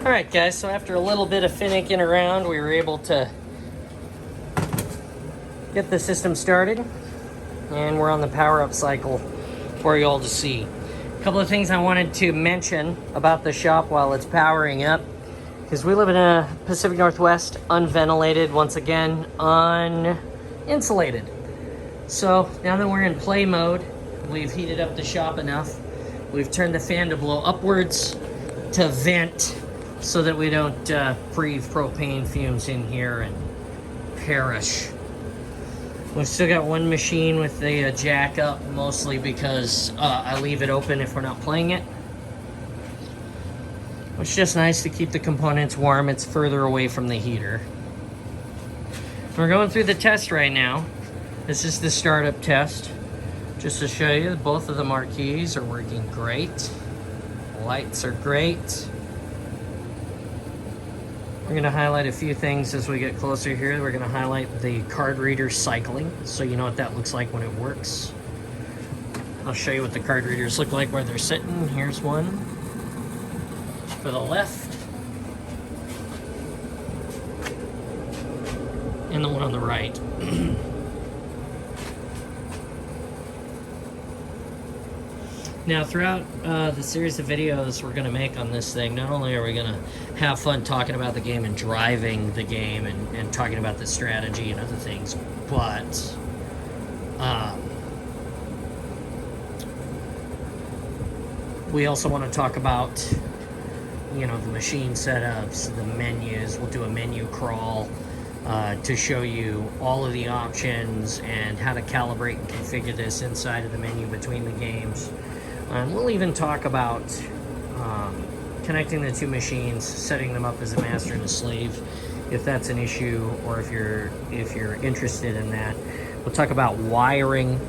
Alright guys, so after a little bit of finicking around, we were able to get the system started, and we're on the power-up cycle for you all to see. A couple of things I wanted to mention about the shop while it's powering up, because we live in a Pacific Northwest, unventilated, once again, uninsulated. So now that we're in play mode, we've heated up the shop enough. We've turned the fan to blow upwards to vent so that we don't breathe propane fumes in here and perish. We've still got one machine with the jack up, mostly because I leave it open if we're not playing it. It's just nice to keep the components warm. It's further away from the heater. We're going through the test right now. This is the startup test. Just to show you, both of the marquees are working great. Lights are great. We're going to highlight a few things as we get closer here. We're going to highlight the card reader cycling, so you know what that looks like when it works. I'll show you what the card readers look like where they're sitting. Here's one for the left, and the one on the right. Now, throughout the series of videos we're going to make on this thing, not only are we going to have fun talking about the game and driving the game and talking about the strategy and other things, but we also want to talk about, you know, the machine setups, the menus. We'll do a menu crawl to show you all of the options and how to calibrate and configure this inside of the menu between the games. And we'll even talk about connecting the two machines, setting them up as a master and a slave, if that's an issue, or if you're interested in that. We'll talk about wiring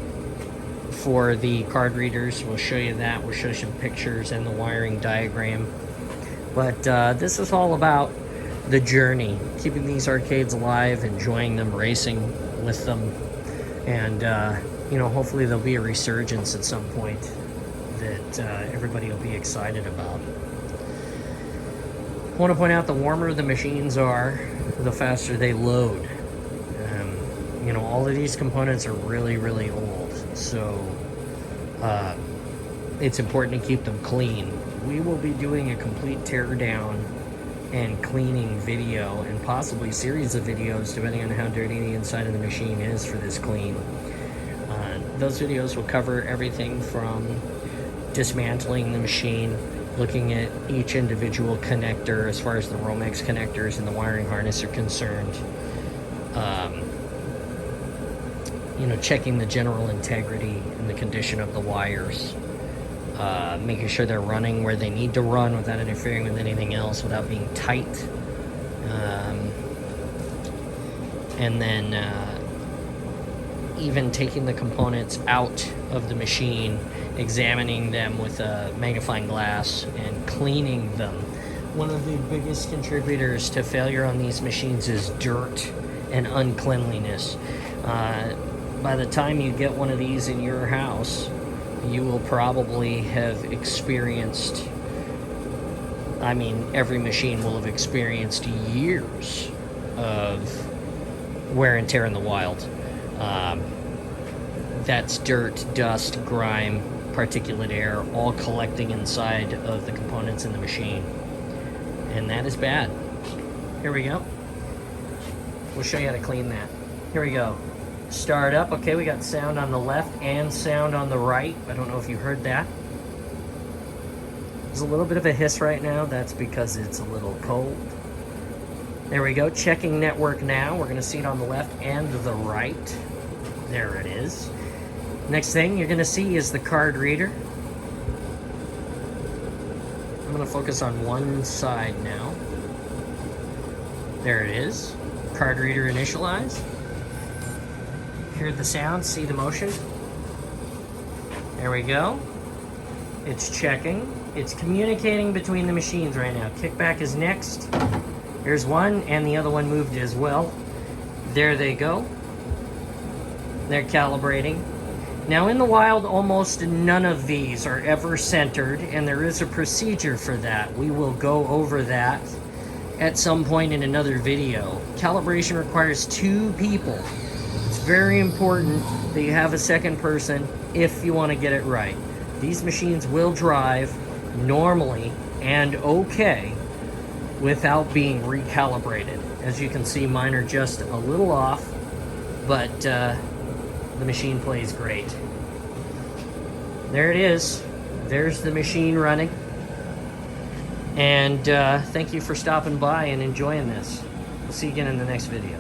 for the card readers. We'll show you that. We'll show you some pictures and the wiring diagram. But this is all about the journey, keeping these arcades alive, enjoying them, racing with them, and you know, hopefully there'll be a resurgence at some point that everybody will be excited about. I want to point out, the warmer the machines are, the faster they load. You know, all of these components are really, really old, so it's important to keep them clean. We will be doing a complete teardown and cleaning video, and possibly a series of videos, depending on how dirty the inside of the machine is for this clean. Those videos will cover everything from dismantling the machine, looking at each individual connector as far as the Romex connectors and the wiring harness are concerned. You know, checking the general integrity and the condition of the wires. Making sure they're running where they need to run without interfering with anything else, without being tight. And then even taking the components out of the machine, examining them with a magnifying glass and cleaning them. One of the biggest contributors to failure on these machines is dirt and uncleanliness. By the time you get one of these in your house, you will probably have experienced, I mean, every machine will have experienced years of wear and tear in the wild. That's dirt, dust, grime, particulate air, all collecting inside of the components in the machine. And that is bad. Here we go. We'll show you how to clean that. Here we go. Start up. Okay, we got sound on the left and sound on the right. I don't know if you heard that. There's a little bit of a hiss right now. That's because it's a little cold. There we go. Checking network now. We're going to see it on the left and the right. There it is. Next thing you're going to see is the card reader. I'm going to focus on one side now. There it is. Card reader initialized. Hear the sound, see the motion. There we go. It's checking. It's communicating between the machines right now. Kickback is next. There's one, and the other one moved as well. There they go. They're calibrating. Now in the wild, almost none of these are ever centered, and there is a procedure for that. We will go over that at some point in another video. Calibration requires 2 people. It's very important that you have a second person if you want to get it right. These machines will drive normally and okay without being recalibrated. As you can see, mine are just a little off, but the machine plays great. There it is. There's the machine running. And thank you for stopping by and enjoying this. We'll see you again in the next video.